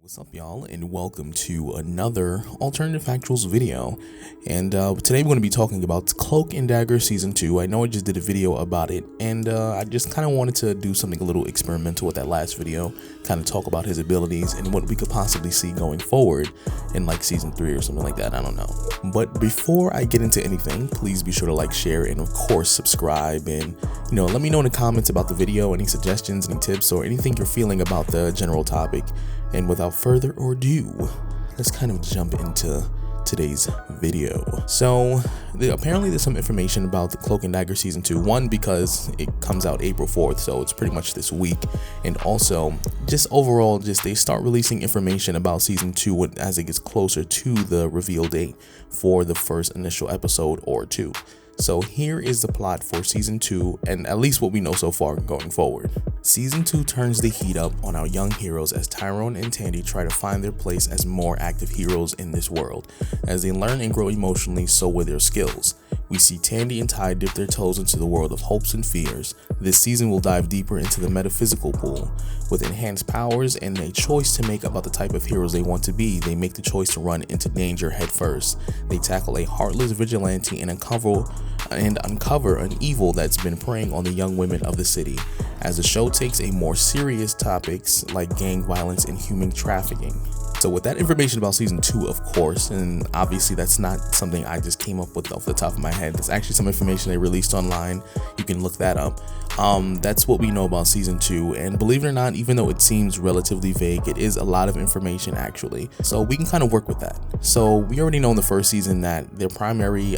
What's up, y'all, and welcome to another Alternative Factuals video. And today we're going to be talking about Cloak and Dagger Season 2. I know I just did a video about it, and I just kind of wanted to do something a little experimental with that last video, kind of talk about his abilities and what we could possibly see going forward in like Season 3 or something like that. I don't know. But before I get into anything, please be sure to like, share, and of course subscribe, and let me know in the comments about the video, any suggestions, any tips, or anything you're feeling about the general topic. And without further ado, let's kind of jump into today's video. So apparently there's some information about the Cloak and Dagger Season 2. One, because it comes out April 4th, so it's pretty much this week. And also, just overall, they start releasing information about Season 2 as it gets closer to the reveal date for the first initial episode or two. So here is the plot for Season 2, and at least what we know so far going forward. Season 2 turns the heat up on our young heroes as Tyrone and Tandy try to find their place as more active heroes in this world. As they learn and grow emotionally, so will their skills. We see Tandy and Ty dip their toes into the world of hopes and fears. This season will dive deeper into the metaphysical pool. With enhanced powers and a choice to make about the type of heroes they want to be, they make the choice to run into danger head first. They tackle a heartless vigilante and uncover an evil that's been preying on the young women of the city, as the show takes a more serious topics like gang violence and human trafficking. So with that information about Season 2, of course, and obviously that's not something I just came up with off the top of my head. There's actually some information they released online. You can look that up. That's what we know about Season 2, and believe it or not, even though it seems relatively vague, it is a lot of information actually. So we can kind of work with that. So we already know in the first season that their primary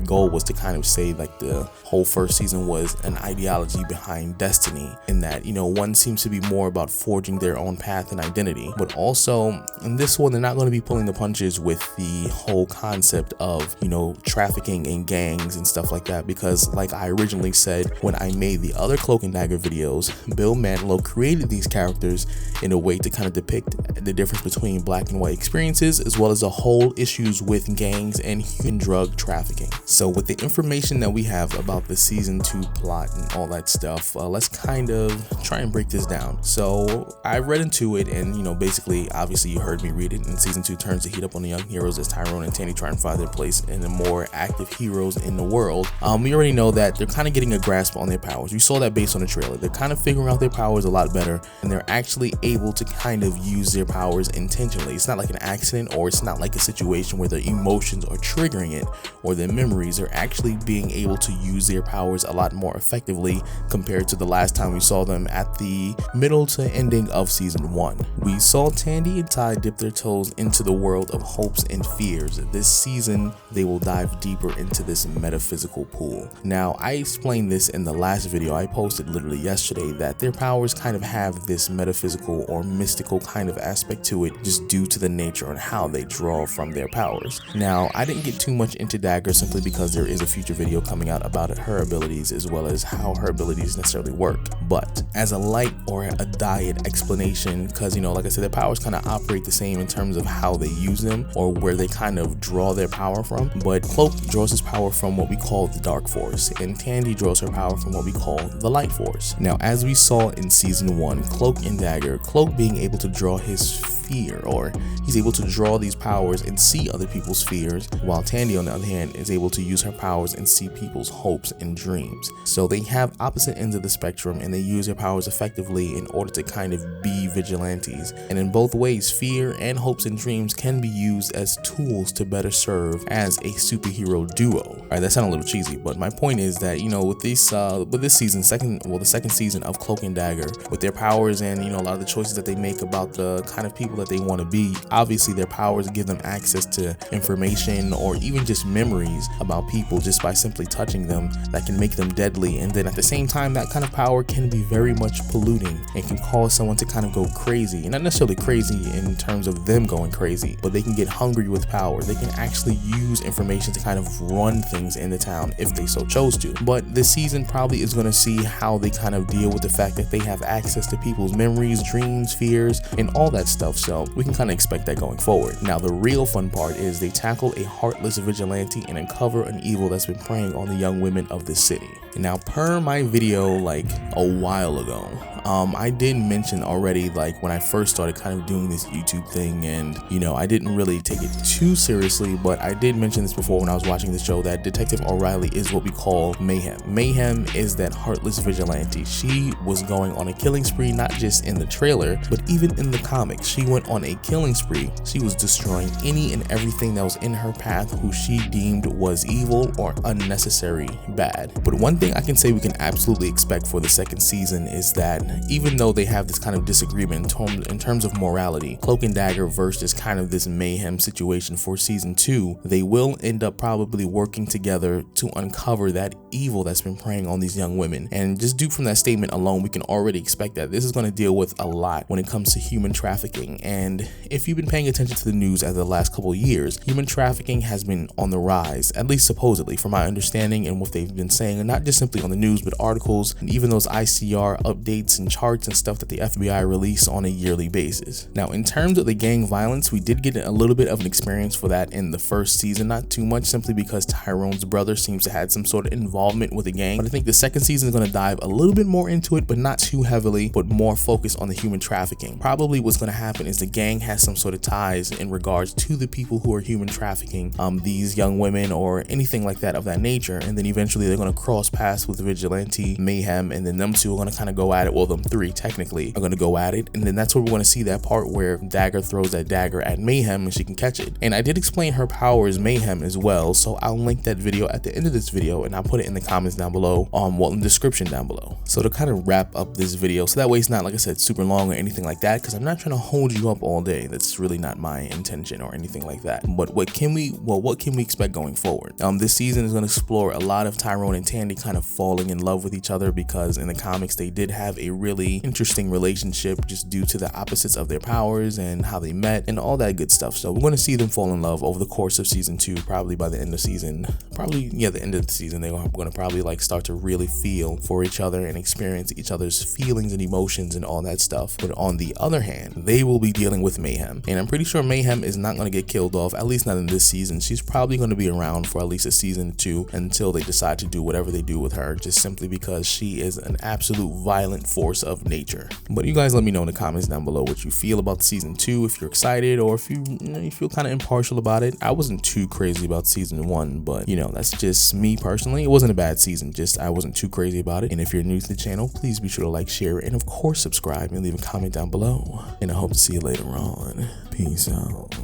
goal was to kind of say like the whole first season was an ideology behind destiny, in that one seems to be more about forging their own path and identity, but also in this one they're not going to be pulling the punches with the whole concept of trafficking and gangs and stuff like that, because like I originally said when I made the other Cloak and Dagger videos, Bill Mantlo created these characters in a way to kind of depict the difference between black and white experiences, as well as the whole issues with gangs and human drug trafficking. So with the information that we have about the Season 2 plot and all that stuff, let's kind of try and break this down. So I read into it, and basically, obviously you heard me read it, and Season 2 turns the heat up on the young heroes as Tyrone and Tandy try and find their place in the more active heroes in the world. We already know that they're kind of getting a grasp on their powers. We saw that based on the trailer. They're kind of figuring out their powers a lot better, and they're actually able to kind of use their powers intentionally. It's not like an accident, or it's not like a situation where their emotions are triggering it, or their memories. They're actually being able to use their powers a lot more effectively compared to the last time we saw them at the middle to ending of Season 1. We saw Tandy and Ty dip their toes into the world of hopes and fears. This season, they will dive deeper into this metaphysical pool. Now, I explained this in the last video I posted literally yesterday, that their powers kind of have this metaphysical or mystical kind of aspect to it, just due to the nature and how they draw from their powers. Now, I didn't get too much into Dagger simply because there is a future video coming out about her abilities, as well as how her abilities necessarily work. But as a light or a diet explanation, because like I said, their powers kind of operate the same in terms of how they use them or where they kind of draw their power from. But Cloak draws his power from what we call the Dark Force, and Tandy draws her power from what we call the Light Force. Now, as we saw in Season 1, Cloak and Dagger, Cloak being able to draw his fear, or he's able to draw these powers and see other people's fears, while Tandy on the other hand is able to use her powers and see people's hopes and dreams. So they have opposite ends of the spectrum, and they use their powers effectively in order to kind of be vigilantes. And in both ways, fear and hopes and dreams can be used as tools to better serve as a superhero duo. Alright, that sounded a little cheesy, but my point is that with this season, the second season of Cloak and Dagger, with their powers and a lot of the choices that they make about the kind of people that they want to be, obviously their powers give them access to information or even just memories about people just by simply touching them that can make them deadly. And then at the same time, that kind of power can be very much polluting and can cause someone to kind of go crazy, and not necessarily crazy in terms of them going crazy, but they can get hungry with power. They can actually use information to kind of run things in the town if they so chose to. But this season probably is going to see how they kind of deal with the fact that they have access to people's memories, dreams, fears, and all that stuff. so we can kind of expect that going forward. Now the real fun part is they tackle a heartless vigilante and uncover an evil that's been preying on the young women of this city. And now, per my video like a while ago, I did mention already, like when I first started kind of doing this YouTube thing, and you know, I didn't really take it too seriously, but I did mention this before when I was watching the show, that Detective Oreilly is what we call Mayhem. Mayhem is that heartless vigilante. She was going on a killing spree, not just in the trailer, but even in the comics. She went on a killing spree. She was destroying any and everything that was in her path who she deemed was evil or unnecessary bad. But one thing I can say we can absolutely expect for the second season is that even though they have this kind of disagreement in terms of morality, Cloak and Dagger versus kind of this Mayhem situation for season 2, they will end up probably working together to uncover that evil that's been preying on these young women. And just due from that statement alone, we can already expect that this is going to deal with a lot when it comes to human trafficking. And if you've been paying attention to the news as the last couple of years, human trafficking has been on the rise, at least supposedly, from my understanding and what they've been saying, and not just simply on the news, but articles and even those ICR updates and charts and stuff that the FBI release on a yearly basis. Now, in terms of the gang violence, we did get a little bit of an experience for that in the first season, not too much, simply because Tyrone's brother seems to have some sort of involvement with the gang. But I think the second season is going to dive a little bit more into it, but not too heavily, but more focused on the human trafficking. Probably what's going to happen is the gang has some sort of ties in regards to the people who are human trafficking these young women or anything like that of that nature, and then eventually they're going to cross paths with Vigilante, Mayhem, and then them two are going to kind of go at it. Well, them three technically are going to go at it, and then that's where we're going to see that part where Dagger throws that dagger at Mayhem and she can catch it. And I did explain her power is Mayhem as well, so I'll link that video at the end of this video, and I'll put it in the comments down below, well, in the description down below. So to kind of wrap up this video, so that way it's not, like I said, super long or anything like that, because I'm not trying to hold you up all day. That's really not my intention or anything like that. But what can we expect going forward? This season is going to explore a lot of Tyrone and Tandy kind of falling in love with each other, because in the comics they did have a really interesting relationship just due to the opposites of their powers and how they met and all that good stuff. So we're going to see them fall in love over the course of season 2, probably by the end of season, the end of the season. They're going to probably like start to really feel for each other and experience each other's feelings and emotions and all that stuff. But on the other hand, they will be dealing with Mayhem, and I'm pretty sure Mayhem is not going to get killed off, at least not in this season. She's probably going to be around for at least a season 2 until they decide to do whatever they do with her, just simply because she is an absolute violent force of nature. But you guys let me know in the comments down below what you feel about season 2, if you're excited or if you feel kind of impartial about it. I wasn't too crazy about season 1, but you know, that's just me personally. It wasn't a bad season, just I wasn't too crazy about it. And if you're new to the channel, please be sure to like, share, and of course subscribe, and leave a comment down below. And I hope to see you later on. Peace out.